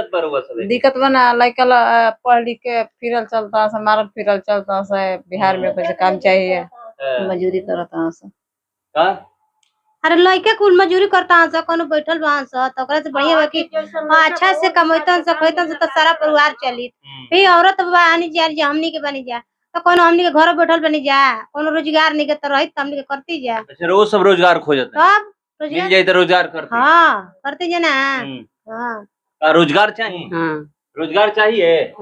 दिक्कत बरोबर से दिक्कत बना लड़का पढ़ लिख के फिरल चलता से मारल फिरल चलता से बिहार में कुछ काम चाहिए मजदूरी करता से का अरे लड़का कुल मजदूरी करता स कोनो बैठल बाहन स तो ओकरा से बढ़िया बा कि अच्छा से कमैतन से खैतन से तो सारा परिवार चली। फिर औरत बानी जा हमनी के बनी जा तो कोनो हमनी के घर बैठल बनी जा कोनो रोजगार नहीं के तो रही हमनी के करती जा। अच्छा रोज सब रोजगार खोजत है सब मिल जाए तो रोजगार करते हां करते जा ना। हां रोजगार चाहिए। हां रोजगार चाहिए।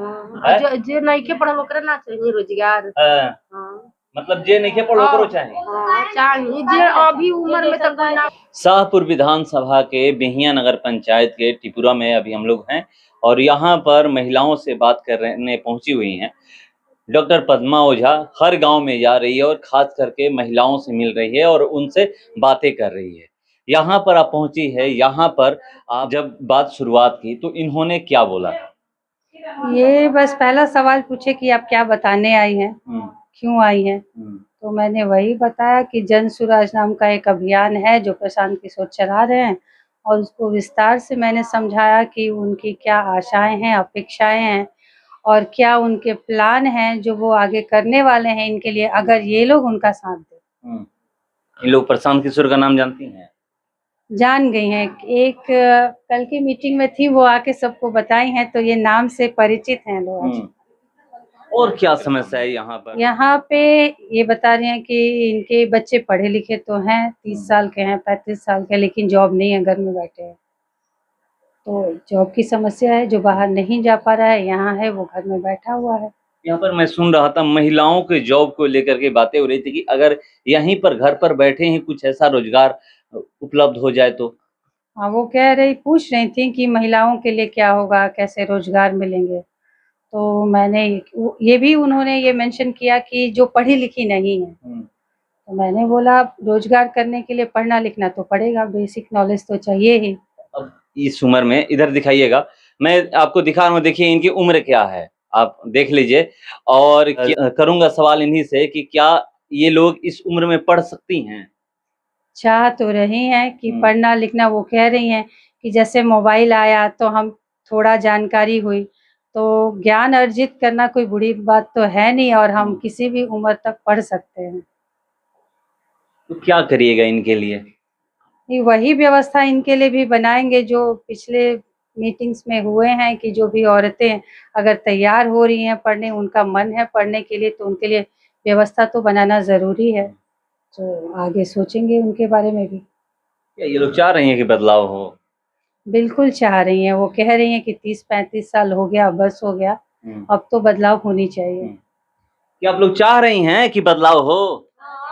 जे नहीं के पढ़ल ओकरा ना चाहिए रोजगार। हां मतलब जे नहीं के पढ़ल ओकरो चाहिए। चाहिए जे अभी उम्र में तक ना। शाहपुर विधानसभा के बेहिया नगर पंचायत के टिपुरा में अभी हम लोग हैं और यहाँ पर महिलाओं से बात करने पहुंची हुई हैं। डॉक्टर पद्मा ओझा हर गांव में जा रही है और खास करके महिलाओं से मिल रही है और उनसे बातें कर रही है। यहाँ पर आप पहुंची है, यहाँ पर आप जब बात शुरुआत की तो इन्होंने क्या बोला? ये बस पहला सवाल पूछे कि आप क्या बताने आई हैं, क्यों आई हैं? तो मैंने वही बताया कि जन सुराज नाम का एक अभियान है जो प्रशांत किशोर चला रहे हैं और उसको विस्तार से मैंने समझाया कि उनकी क्या आशाएं हैं, अपेक्षाएं हैं और क्या उनके प्लान हैं जो वो आगे करने वाले हैं इनके लिए, अगर ये लोग उनका साथ दें। ये लोग प्रशांत किशोर का नाम जानती हैं? जान गई हैं। एक कल की मीटिंग में थी, वो आके सबको बताई हैं, तो ये नाम से परिचित हैं लोग। और क्या समस्या है यहाँ पर? यहाँ पे ये बता रहे हैं कि इनके बच्चे पढ़े लिखे तो हैं, 30 साल के हैं, 35 साल के, लेकिन जॉब नहीं है, घर में बैठे हैं। तो जॉब की समस्या है, जो बाहर नहीं जा पा रहा है, यहाँ है वो घर में बैठा हुआ है। यहाँ पर मैं सुन रहा था महिलाओं के जॉब को लेकर के बातें हो रही थी कि अगर यहीं पर घर पर बैठे ही कुछ ऐसा रोजगार उपलब्ध हो जाए तो। हाँ, वो पूछ रही थी कि महिलाओं के लिए क्या होगा, कैसे रोजगार मिलेंगे। तो मैंने ये भी उन्होंने ये मेंशन किया कि जो पढ़ी लिखी नहीं है, तो मैंने बोला रोजगार करने के लिए पढ़ना लिखना तो पड़ेगा, बेसिक नॉलेज तो चाहिए ही। अब इस उम्र में इधर दिखाइएगा, मैं आपको दिखा रहा हूँ, देखिए इनकी उम्र क्या है, आप देख लीजिए। और करूंगा सवाल इन्हीं से कि क्या ये लोग इस उम्र में पढ़ सकती हैं? चाह तो रही हैं कि पढ़ना लिखना, वो कह रही हैं कि जैसे मोबाइल आया तो हम थोड़ा जानकारी हुई, तो ज्ञान अर्जित करना कोई बुरी बात तो है नहीं और हम किसी भी उम्र तक पढ़ सकते हैं। तो क्या करिएगा इनके लिए? वही व्यवस्था इनके लिए भी बनाएंगे जो पिछले मीटिंग्स में हुए हैं कि जो भी औरतें अगर तैयार हो रही हैं पढ़ने, उनका मन है पढ़ने के लिए, तो उनके लिए व्यवस्था तो बनाना ज़रूरी है। तो आगे सोचेंगे उनके बारे में भी। क्या ये लोग चाह रही हैं कि बदलाव हो? बिल्कुल चाह रही हैं, वो कह रही हैं कि 30-35 साल हो गया, बस हो गया, अब तो बदलाव होनी चाहिए। क्या आप लोग चाह रही हैं कि बदलाव हो?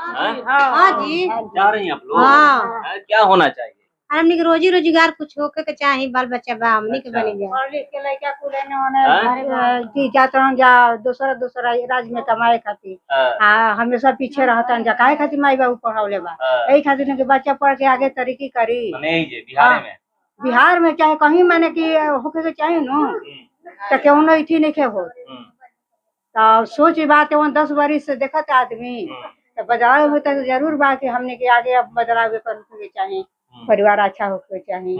हाँ जी चाह रही हैं आप लोग? हाँ। क्या होना चाहिए? हमनी के रोजी रोजगार कुछ होके के चाही, बाल बच्चा बा हमनी के बनी जाए। पढ़ लिख के लड़का कुले ने होने की जातन जा दूसरा राज्य में कमाए खातिर हमेशा पीछे रहतन जा, काहे खातिर माई बाबू पढ़ावले बा, यही खातिर के बच्चा पढ़ के आगे तरक्की करी। बिहार में चाहे कहीं माने कि होके के चाहे नो तो क्यों न इथी नहीं हो। तो सोच बात है 10 बरिस से देखत आदमी, तो बदलाव में तो जरूर बा कि हमने के आगे अब बदलाव के चाहिए, परिवार अच्छा होके चाहिए,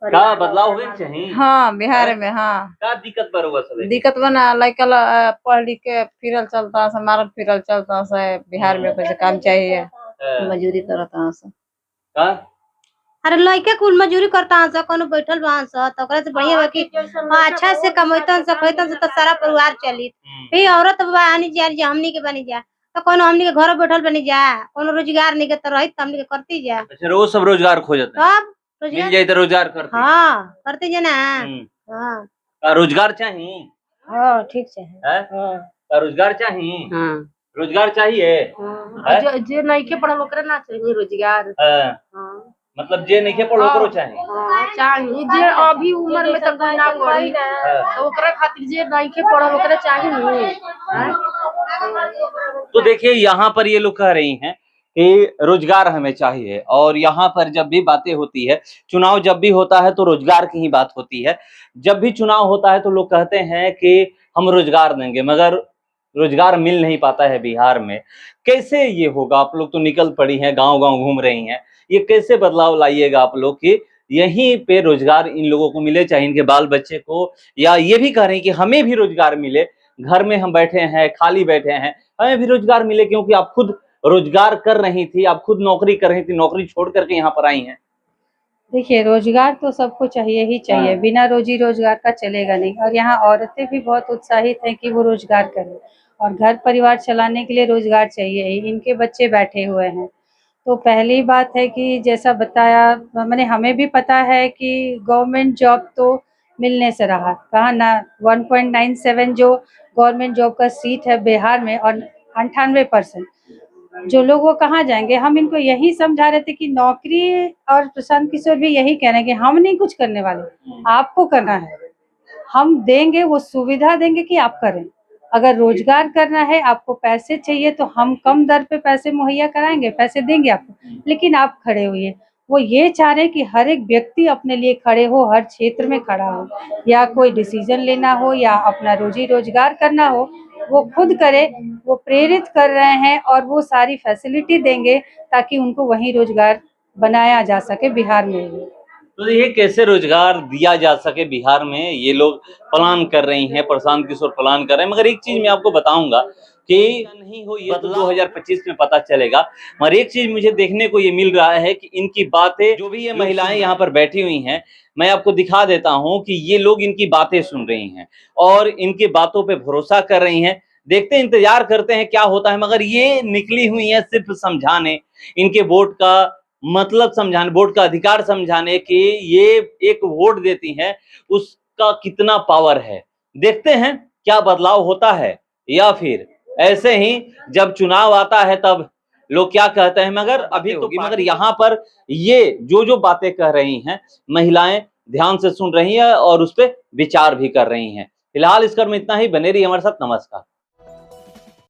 क्या बदलाव होना चाहिए। हाँ बिहार में। हाँ क्या दिक्कत बरोबर से दिक्कत बना लड़का पढ़ लिख के फिरल चलता से मारल फिरल चलता से बिहार में कुछ काम चाहिए मजदूरी करता से। अरे लड़का कुल मजदूरी करता स कोनो बैठल बाहन स तो ओकरा से बढ़िया बा कि अच्छा से कमैतन से खैतन से तो सारा परिवार चली। फिर औरत बानी जा हमनी के बनी जा तो कोनो हमनी के घर बैठल बनी जा कोनो रोजगार नहीं के तो रही हमनी के करती जा। अच्छा रोज सब रोजगार खोजत है, सब मिल जाए तो रोजगार करते। हाँ करते जा ना। हाँ रोजगार चाहिए। हाँ ठीक है। रोजगार चाहिए। हाँ रोजगार चाहिए। जे नहीं के पढ़ल ओकरा ना चाहिए रोजगार। मतलब जे नहीं के पढ़ल ओकरो चाहिए। चाहिए जे अभी उम्र में तक ना पढ़ी तो ओकरा खातिर जे नहीं के पढ़ल ओकरा चाहिए। तो देखिए यहाँ पर ये लोग कह रही हैं कि रोजगार हमें चाहिए और यहाँ पर जब भी बातें होती है, चुनाव जब भी होता है तो रोजगार की ही बात होती है। जब भी चुनाव होता है तो लोग कहते हैं कि हम रोजगार देंगे, मगर रोजगार मिल नहीं पाता है बिहार में। कैसे ये होगा? आप लोग तो निकल पड़ी हैं, गांव गांव घूम रही हैं, ये कैसे बदलाव लाइएगा आप लोग कि यहीं पे रोजगार इन लोगों को मिले, चाहे इनके बाल बच्चे को, या ये भी कह रहे हैं कि हमें भी रोजगार मिले, घर में हम बैठे हैं, खाली बैठे हैं, हमें भी रोजगार मिले, क्योंकि आप खुद रोजगार कर रही थी, आप खुद नौकरी कर रही थी, नौकरी छोड़ करके यहाँ पर आई हैं। देखिए, रोजगार तो सबको चाहिए ही चाहिए, बिना रोजी रोजगार का चलेगा नहीं। और यहाँ औरतें भी बहुत उत्साहित हैं कि वो रोजगार करें, और घर परिवार चलाने के लिए रोजगार चाहिए ही। इनके बच्चे बैठे हुए हैं, तो पहली बात है कि जैसा बताया मैंने, हमें भी पता है कि गवर्नमेंट जॉब तो मिलने से रहा, कहा ना 1.97 जो गवर्नमेंट जॉब का सीट है बिहार में, और 98% जो लोग वो कहाँ जाएंगे। हम इनको यही समझा रहे थे कि नौकरी, और प्रशांत किशोर भी यही कह रहे हैं कि हम नहीं कुछ करने वाले, आपको करना है, हम देंगे, वो सुविधा देंगे कि आप करें। अगर रोजगार करना है, आपको पैसे चाहिए, तो हम कम दर पे पैसे मुहैया कराएंगे, पैसे देंगे आपको, लेकिन आप खड़े होइए। वो ये चाह रहे हैं कि हर एक व्यक्ति अपने लिए खड़े हो, हर क्षेत्र में खड़ा हो, या कोई डिसीजन लेना हो या अपना रोजी रोजगार करना हो, वो खुद करे। वो प्रेरित कर रहे हैं और वो सारी फैसिलिटी देंगे ताकि उनको वहीं रोजगार बनाया जा सके बिहार में। तो ये कैसे रोजगार दिया जा सके बिहार में, ये लोग प्लान कर रही हैं, प्रशांत किशोर प्लान कर रहे हैं। मगर एक चीज मैं आपको बताऊंगा कि नहीं हो, ये तो 2025 में पता चलेगा। मगर एक चीज मुझे देखने को ये मिल रहा है कि इनकी बातें, जो भी ये महिलाएं यहाँ पर बैठी हुई हैं, मैं आपको दिखा देता हूं कि ये लोग इनकी बातें सुन रही हैं और इनकी बातों पे भरोसा कर रही हैं। देखते हैं, इंतजार करते हैं क्या होता है। मगर ये निकली हुई है सिर्फ समझाने, इनके वोट का मतलब समझाने, वोट का अधिकार समझाने, कि ये एक वोट देती हैं, उसका कितना पावर है। देखते हैं क्या बदलाव होता है, या फिर ऐसे ही जब चुनाव आता है तब लोग क्या कहते हैं। मगर अभी तो, मगर यहाँ पर ये जो बातें कह रही हैं, महिलाएं ध्यान से सुन रही हैं और उस पर विचार भी कर रही हैं। फिलहाल इस क्रम में इतना ही। बने रहिए हमारे साथ। नमस्कार।